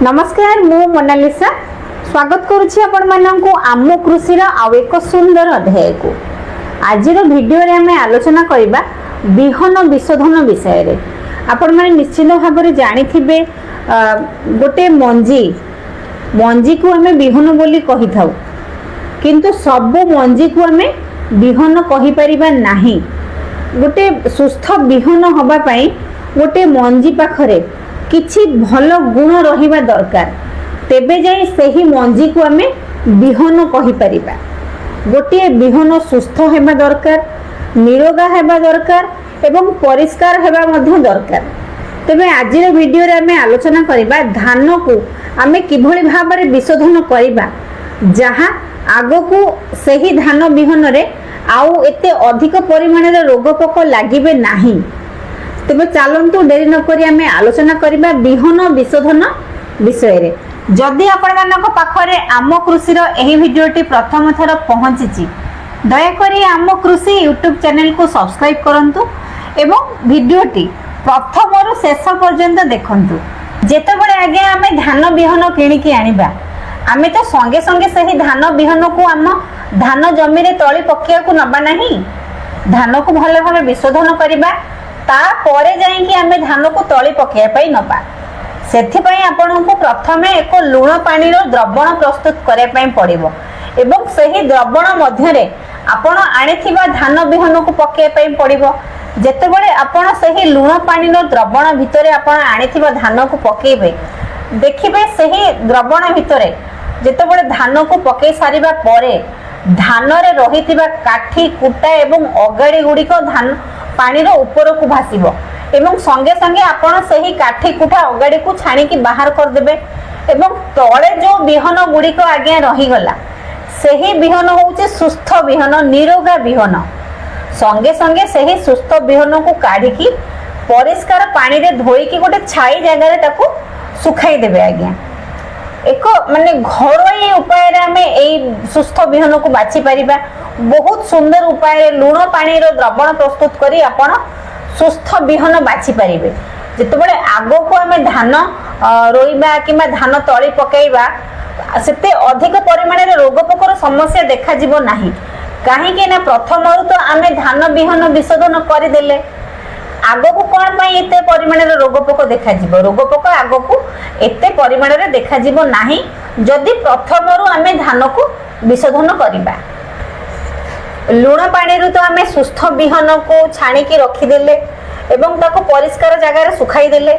नमस्कार मु मोनालिसा स्वागत करुछि आपण माननकु आम कृषिर आउ एक सुंदर अध्याय को। आज भिडियो रे आमे आलोचना करिबा बिहन विशोधन विषय रे। आपण माने निश्चित भाव में जानिथिबे गोटे मंजी को आमे बिहन बोली कहि थाउ, किंतु सब मंजी को आमे बिहन कहि परिबा नाही। गोटे सुस्थ बिहन हबा पई गोटे मंजी पाखरे किछि भल गुण रहिबा दरकार, तेबे जाई सही मंजी को आमे बिहन कहि परिबा। गोटे बिहन सुस्थ हेबा दरकार, निरोगा हेबा दरकार एवं परिष्कार हेबा मध्य दरकार। तेबे आजिर वीडियो रे आमे आलोचना करिबा धान को आमे किभଳି भाबरे विशोधन करिबा, जहाँ आगो को सही धान बिहन रे आउ एते अधिक परिमाण रे रोग पोक लागिबे नाही। तेबे चलंतु डेरी न करी आमे आलोचना करिबा बिहन विशोधन विषय रे। जदि आपण मानक पाखरे आम कृषिर एही भिडियोटी प्रथम थर पहुंचीची, दया करी आम कृषि यूट्यूब चैनल को सब्सक्राइब करंतु एवं भिडियोटी प्रथम रु शेष पर्यंत देखंतु। जेतेबेले आगे आमे धान बिहन किनिकी आनिबा, आमे तो संगे संगे सही धान बिहन को आम धान जमी रे तळी पकिया को नबा नाही। धान को भले भाबे विशोधन करिबा, ता परे जाई कि आमे धान को तळी पकिया पई नबा। सेथि पई आपनको प्रथमे एक लूण पानी रो द्रवण प्रस्तुत करे पई पड़िबो एवं सही द्रवण मध्य रे आपण आनिथिबा धान बिहन को पकिया पई पड़िबो। जेतेबेले आपण सही लूण पानी रो द्रवण भितरे आपण आनिथिबा धान को पकेबे, देखिबे सही द्रवण भितरे जेतेबेले धान को पके सारिबा परे धान रे रहिथिबा काठी कुटा एवं अगाड़ी गुड़िक धान पानी रो ऊपर को भासीबो एवं संगे संगे आपण सही काठी कुटा अगाड़ी को छाणी की बाहर कर देबे एवं तळे जो बिहन गुड़िक आगे रही गला सही बिहन होउचे सुस्थ बिहन, निरोगा बिहन। संगे संगे सही सुस्थ बिहन को काढ़ी की परिष्कार पानी रे धोई की गोटे छाई जगह रे ताको सुखाई देबे। आज्ञा एक माने घरोई उपाय रे हमें एई सुस्थ बिहन को बाछि परिबा। बहुत सुंदर उपाय लूण पानी रो द्रवण प्रस्तुत करी आपण सुस्थ बिहन बाछि परिबे। जेतेबेले आगो को हमें धान रोइबा किबा धान तळी पकेइबा, सेते अधिक परिमाण रे रोग पोकर समस्या देखा जिवो नाही। काहे कि ना प्रथम रु तो आमे धान बिहन विशोधन करि देले, आगो को कोन पई एते परिमाण रे रोग पोक देखा जिवो। रोग पोक आगो को एते परिमाण रे देखा जिवो नाही जदि प्रथम रु आमे धान को विशोधन करिबा। लूण पानी रु तो आमे सुस्थ बिहन को छाणी की रखी देले एवं ताको परिष्कार जगह रे सुखाई देले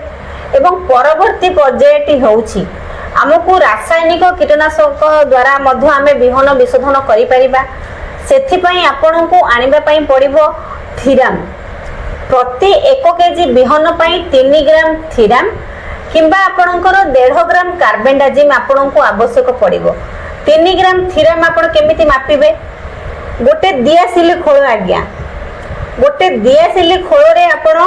एवं परवर्ती पर्यायटी होउछि हमकु रासायनिक कीटनाशक द्वारा मध्य आमे बिहन विशोधन करि परिबा। सेथि पई आपनकु आनिबा पई पड़िबो थीराम। प्रति 1 केजी बिहन पई 3 ग्राम थीराम किंबा आपनकर 1.5 ग्राम कार्बेंडाजिम आपनकु आवश्यक पड़िबो। 3 ग्राम थीराम आपण केमिति मापिबे? गोटे दियासिली खोल आज्ञा, गोटे दियासिली खोल रे आपण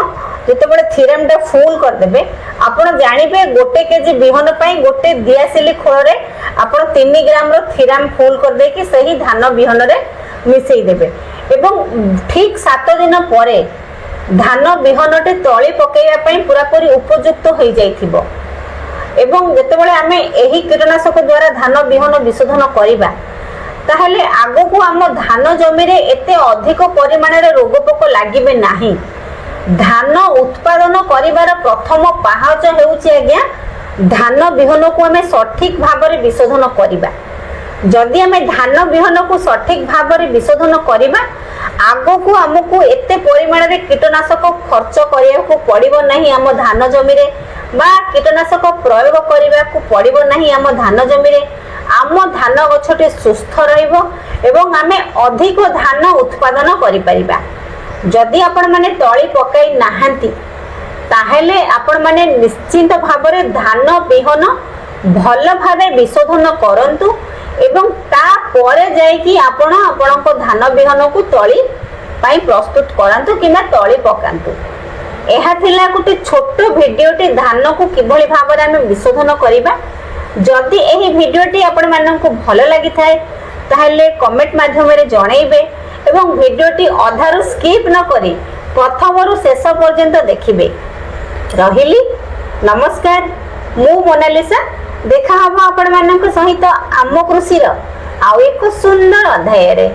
जेतेबेले थीराम टा फुल कर देबे, आपण जानिबे गोटे केजी बिहन पई गोटे दियासिली खोल रे आपण 3 ग्राम रो थीराम फुल कर दे कि सही धान बिहन रे मिसई देबे एवं ठीक 7 दिन परे धान बिहनटे तळी पकेया पई पूरा पूरी उपयुक्त होई जाइथिबो। एवं जेतेबेले आमे एही कीटनाशक द्वारा धान बिहन विशोधन करिबा, ताहले आगो को आम धान जमी रे एते अधिक परिमाण रे रोग पोक लागिबे नाही। धान उत्पादन करिवार प्रथम पाहच हेउछि आज्ञा धान बिहन को आमे सठिक भाव रे विशोधन करिबा। जदि आमे धान बिहन को सठिक भाव रे विशोधन करिबा, आगो को हमकु एते परिमाण रे कीटनाशक खर्च करिया को पड़िबो नाही आम धान जमी रे, बा कीटनाशक प्रयोग करिबा को पड़िबो नाही आम धान जमी रे। आम धान गछटे सुस्थ रहिबो एवं आमे अधिक धान उत्पादन करि परिबा। जदि आपण माने तळी पकाई नाहांती, ताहेले आपण माने निश्चित भाव रे धान बिहन भल भावे विशोधन करंतु एवं ता परे जाई कि आपण आपणको धान बिहन को तळी पई प्रस्तुत करंतु किना तळी पकांतु। एहा थिला गोटे छोट भिडियोटी धान को किभଳି भाव रे हम विशोधन करिबा। जदि एही भिडियोटी आपण माननको भलो लागि थाए, ताहेले कमेंट माध्यम रे जणाइबे एवं भिडियोटी अधारु स्किप न करी प्रथम रु शेष पर्यंत देखिबे। रहिली, नमस्कार। ମୁଁ ମୋନାଲିସା ଦେଖା ହବ ଆପଣ ମାନଙ୍କ ସହିତ ଆମ କୃଷିର ଆଉ ଏକ ସୁନ୍ଦର ଅଧ୍ୟାୟରେ।